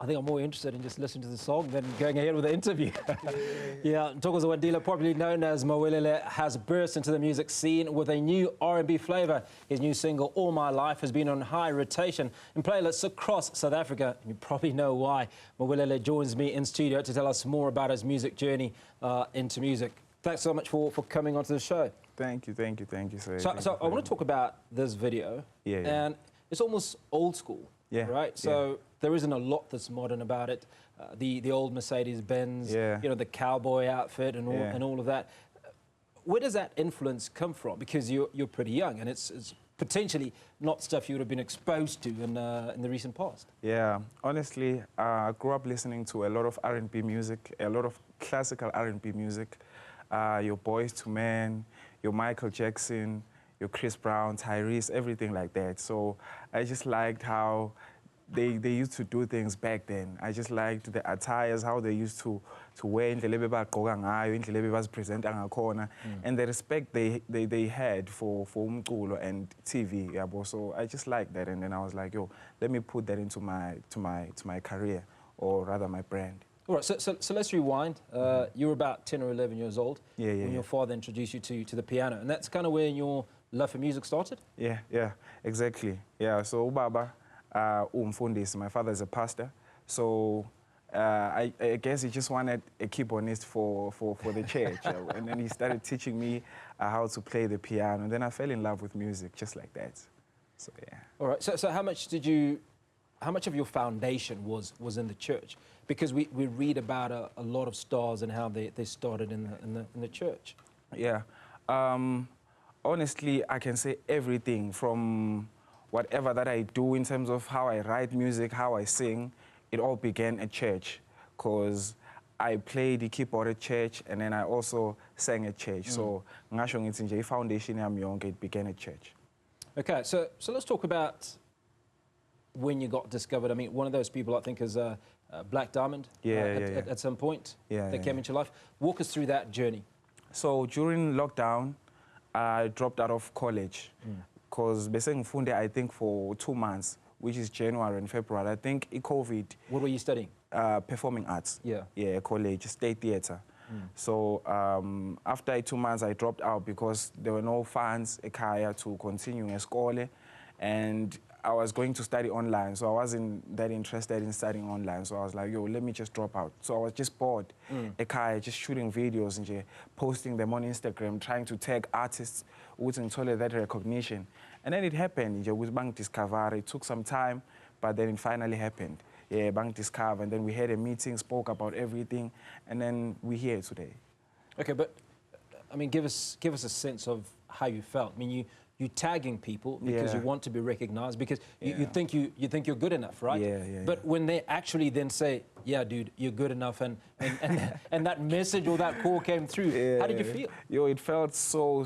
I think I'm more interested in just listening to the song than going ahead with the interview. Yeah, Thokoza Wandile, probably known as Mawele, has burst into the music scene with a new R&B flavour. His new single, All My Life, has been on high rotation in playlists across South Africa. And you probably know why. Mawele joins me in studio to tell us more about his music journey into music. Thanks so much for coming onto the show. Thank you. So I want to talk about this video. And it's almost old school, right? So there isn't a lot that's modern about it. The old Mercedes-Benz, you know, the cowboy outfit and all of that. Where does that influence come from? Because you're pretty young, and it's potentially not stuff you would have been exposed to in the recent past. Yeah, honestly, I grew up listening to a lot of R&B music, a lot of classical R&B music. Your Boys to Men, your Michael Jackson, your Chris Brown, Tyrese, everything like that. So I just liked how they used to do things back then. I just liked the attires, how they used to wear, indlela ebegqoka ngayo, indlela ebebazipresenta ngakhona, and the respect they had for umculo and TV. Yabo. So I just liked that, and then I was like, yo, let me put that into my career, or rather my brand. All right, so let's rewind. You were about 10 or 11 years old when your father introduced you to the piano, and that's kind of where your love for music started? Yeah, exactly. Yeah, so ubaba umfundisi, my father is a pastor, so I guess he just wanted a keyboardist for the church, and then he started teaching me how to play the piano, and then I fell in love with music just like that. So yeah. All right, so how much of your foundation was in the church? Because we read about a lot of stars and how they started in the church. Yeah. Honestly, I can say everything from whatever that I do in terms of how I write music, how I sing, it all began at church, because I played the keyboard at church and then I also sang at church. So ngasho ngithi nje foundation yami yonke it began at church. Okay, so let's talk about when you got discovered. I mean, one of those people I think is Black Diamond at some point that came into your life. Walk us through that journey. So during lockdown, I dropped out of college because I I think for 2 months, which is January and February. I think COVID. What were you studying? Performing arts. Yeah, college, state theatre. So after 2 months, I dropped out because there were no funds to continue in school, and I was going to study online, so I wasn't that interested in studying online. So I was like, yo, let me just drop out. So I was just bored, just shooting videos and posting them on Instagram, trying to tag artists with that recognition. And then it happened, with Bank Discover. It took some time, but then it finally happened. Yeah, Bank Discover, and then we had a meeting, spoke about everything, and then we're here today. Okay, but I mean, give us a sense of how you felt. I mean, you're tagging people because you want to be recognized, because you think you're good enough, right? But when they actually then say, yeah, dude, you're good enough, and that message or that call came through, how did you feel? Yo, it felt so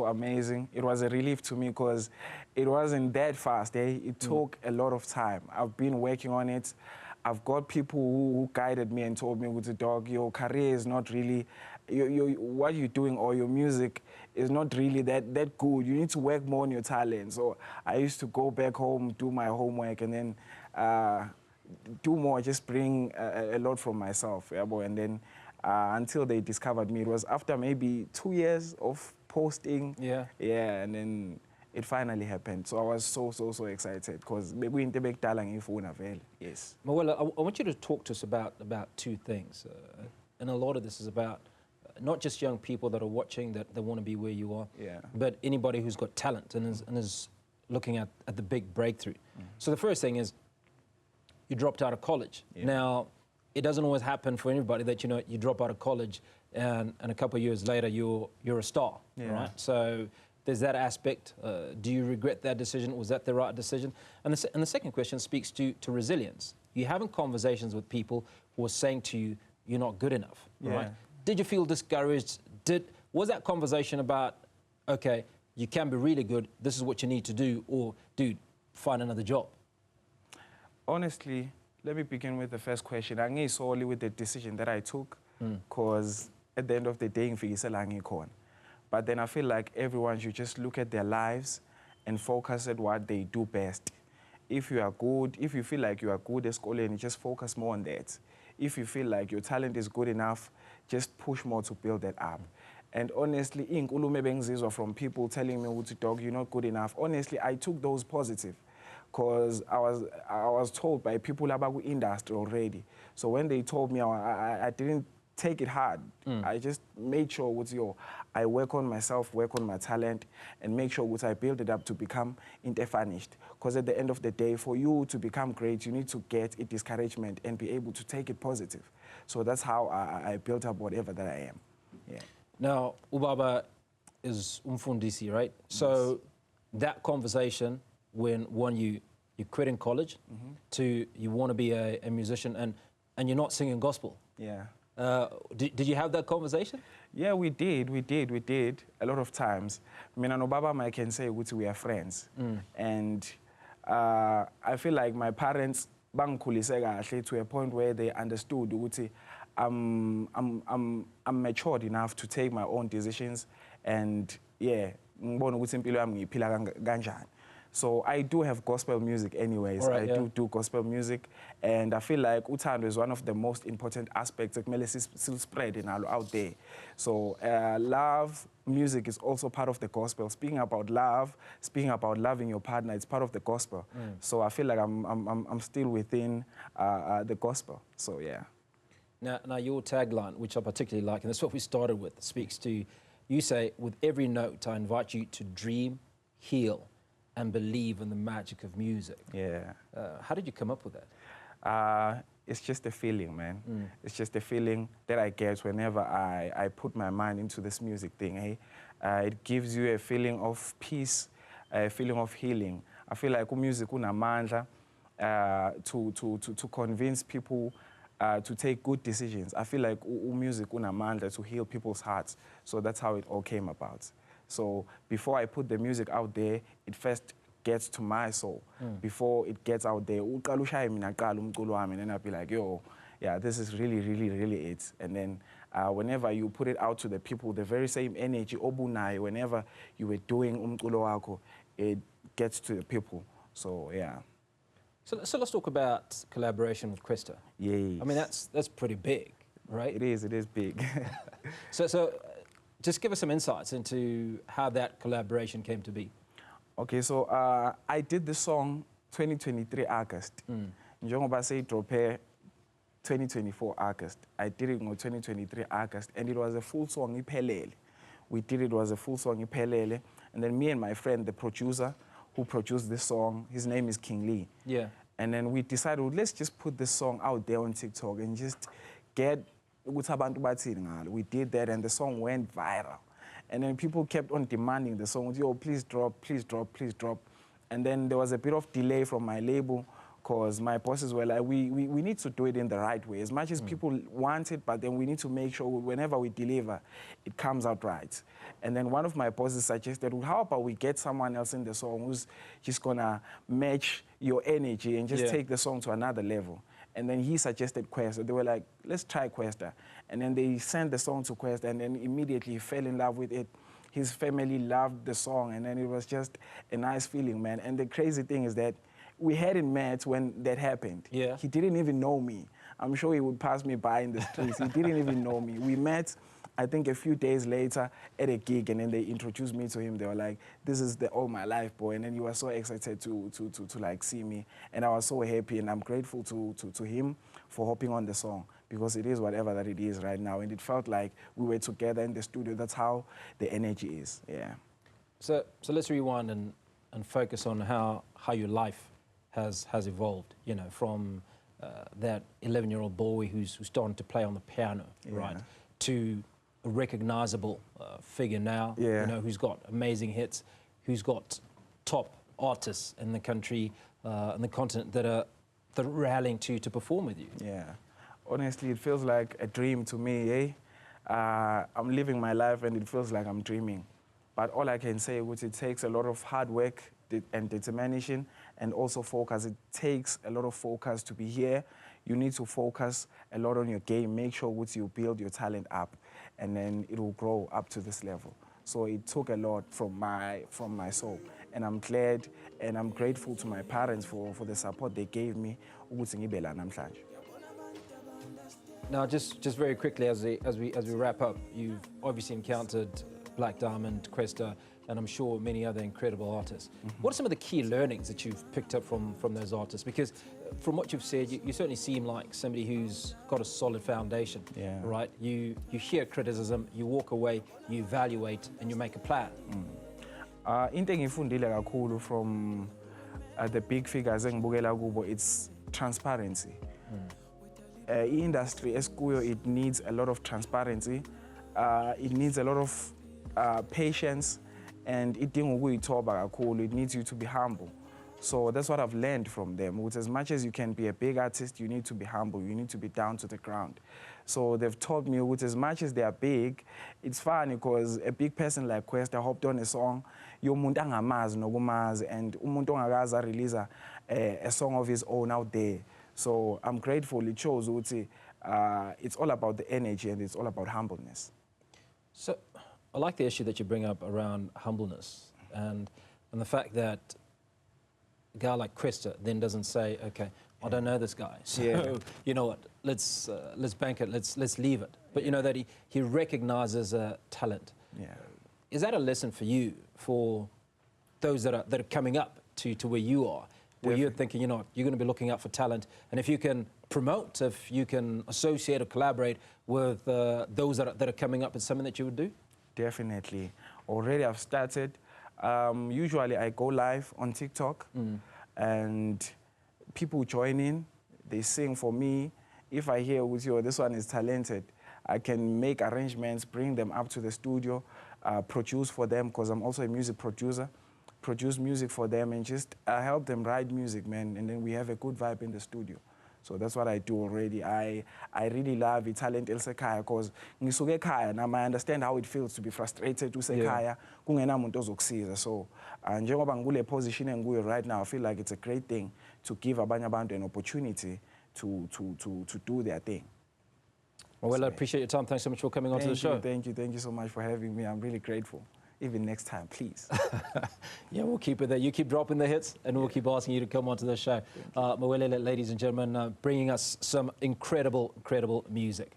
amazing. It was a relief to me because it wasn't that fast. It took a lot of time. I've been working on it. I've got people who guided me and told me, with the dog, your career is not really, what you're doing or your music is not really that good. You need to work more on your talent. So I used to go back home, do my homework, and then do more, just bring a lot from myself. Yeah, boy. And then until they discovered me, it was after maybe 2 years of posting. Yeah, and then it finally happened. So I was so excited because we in Tebek Talang ifuna vele. Yes. Mawele, I want you to talk to us about two things. And a lot of this is about not just young people that are watching that want to be where you are, but anybody who's got talent and is looking at the big breakthrough. So the first thing is you dropped out of college. Now, it doesn't always happen for anybody that, you drop out of college and a couple of years later you're a star, right? So there's that aspect. Do you regret that decision? Was that the right decision? And the second question speaks to resilience. You're having conversations with people who are saying to you, you're not good enough, right? Did you feel discouraged? Was that conversation about, okay, you can be really good, this is what you need to do, or, dude, find another job? Honestly, let me begin with the first question. I'm solely with the decision that I took, because at the end of the day, but then I feel like everyone should just look at their lives and focus at what they do best. if you are good, if you feel like you are good at school, and just focus more on that. If you feel like your talent is good enough, just push more to build that up. And honestly, inkulumo bengizizwa from people telling me, dog, you're not good enough. Honestly, I took those positive, because I was told by people about the industry already. So when they told me, I didn't take it hard. I just made sure I work on myself, work on my talent, and make sure I build it up to become finished. Because at the end of the day, for you to become great, you need to get a discouragement and be able to take it positive. So that's how I built up whatever that I am. Yeah. Now, Ubaba is umfundisi, right? So that conversation when one you quit in college to you want to be a musician and you're not singing gospel. Yeah. Did you have that conversation? Yeah, we did a lot of times. Mina no baba I can say we are friends. And I feel like my parents bangikhulise kahle to a point where they understood ukuthi I'm matured enough to take my own decisions, and yeah, ngibona ukuthi impilo yami ngiyiphila kanjani. So I do have gospel music anyways. Right, I do gospel music, and I feel like uthando is one of the most important aspects that kumele still spread out there. So love music is also part of the gospel. Speaking about love, speaking about loving your partner, it's part of the gospel. So I feel like I'm still within the gospel. So yeah. Now your tagline, which I particularly like, and that's what we started with, speaks to, you say, with every note I invite you to dream, heal, and believe in the magic of music. Yeah. How did you come up with that? It's just a feeling, man. It's just a feeling that I get whenever I put my mind into this music thing. It gives you a feeling of peace, a feeling of healing. I feel like music unamandla to convince people to take good decisions. I feel like music unamandla to heal people's hearts. So that's how it all came about. So before I put the music out there, it first gets to my soul. Before it gets out there, and then I'll be like, yo, yeah, this is really, really, really it. And then whenever you put it out to the people, the very same energy, obunai, whenever you were doing umculo wako, it gets to the people. So yeah. So let's talk about collaboration with Kwesta. Yeah. I mean, that's pretty big, right? It is big. So just give us some insights into how that collaboration came to be. Okay, so I did the song 2023 August. Njengoba say drop 2024 August. I did it in 2023 August, and it was a full song iphelele. We did it was a full song iphelele, and then me and my friend, the producer who produced this song, his name is King Lee. Yeah. And then we decided, well, let's just put this song out there on TikTok and just get ukuthi abantu bathini ngalo. We did that, and the song went viral. And then people kept on demanding the song, yo, please drop, please drop, please drop. And then there was a bit of delay from my label, because my bosses were like, we need to do it in the right way. As much as people want it, but then we need to make sure whenever we deliver, it comes out right. And then one of my bosses suggested, well, how about we get someone else in the song who's just gonna match your energy and just take the song to another level. And then he suggested Kwesta. They were like, let's try Kwesta. And then they sent the song to Kwesta, and then immediately he fell in love with it. His family loved the song, and then it was just a nice feeling, man. And the crazy thing is that we hadn't met when that happened. Yeah. He didn't even know me. I'm sure he would pass me by in the streets. He didn't even know me. We met, I think, a few days later at a gig, and then they introduced me to him. They were like, this is the All My Life boy. And then he was so excited to like see me. And I was so happy, and I'm grateful to him for hopping on the song, because it is whatever that it is right now. And it felt like we were together in the studio. That's how the energy is, yeah. So let's rewind and focus on how your life has evolved, you know, from that 11-year-old boy who's starting to play on the piano, right, to a recognizable figure now, you know, who's got amazing hits, who's got top artists in the country and the continent that are rallying to perform with you. Yeah, honestly, it feels like a dream to me, I'm living my life and it feels like I'm dreaming. But all I can say is it takes a lot of hard work and determination, and also focus. It takes a lot of focus to be here. You need to focus a lot on your game. Make sure you build your talent up, and then it will grow up to this level. So it took a lot from my soul. and I'm glad and I'm grateful to my parents for the support they gave me. Now, just very quickly, as we wrap up, you've obviously encountered Black Diamond, Cresta, and I'm sure many other incredible artists. What are some of the key learnings that you've picked up from those artists? Because from what you've said, you certainly seem like somebody who's got a solid foundation, right? You hear criticism, you walk away, you evaluate, and you make a plan. Into engifundile kakhulu from the big figures engibukela kubo, it's transparency. Industry esikuyo, it needs a lot of transparency. It needs a lot of patience, and it needs you to be humble. So that's what I've learned from them. As much as you can be a big artist, you need to be humble. You need to be down to the ground. So they've taught me, as much as they are big, it's funny because a big person like Kwesta hopped on a song, yomuntu angamazi nokumazi, and umuntu ongakaze release a song of his own out there. So I'm grateful. It shows it's all about the energy and it's all about humbleness. So I like the issue that you bring up around humbleness and the fact that a guy like Cresta then doesn't say, okay, I don't know this guy, so you know what, let's bank it, let's leave it. But you know that he recognizes a talent. Is that a lesson for you, for those that are coming up to where you are, where you're thinking, you know, you're going to be looking out for talent, and if you can promote, if you can associate or collaborate with those that are coming up, it's something that you would do? Definitely. Already I've started. Usually I go live on TikTok and people join in, they sing for me. If I hear with you, this one is talented, I can make arrangements, bring them up to the studio, produce for them, because I'm also a music producer, produce music for them and just help them write music, man, and then we have a good vibe in the studio. So that's what I do already. I really love talent elisekhaya because ngisuke ekhaya now I understand how it feels to be frustrated usekhaya kungenamuntu ozokusiza. So njengoba ngikule position engikuyo right now, I feel like it's a great thing to give abanye abantu an opportunity to do their thing. Well, I appreciate your time. Thanks so much for coming onto the show. Thank you so much for having me. I'm really grateful. Even next time, please. Yeah, we'll keep it there. You keep dropping the hits, and we'll keep asking you to come onto the show. Mawele, ladies and gentlemen, bringing us some incredible music.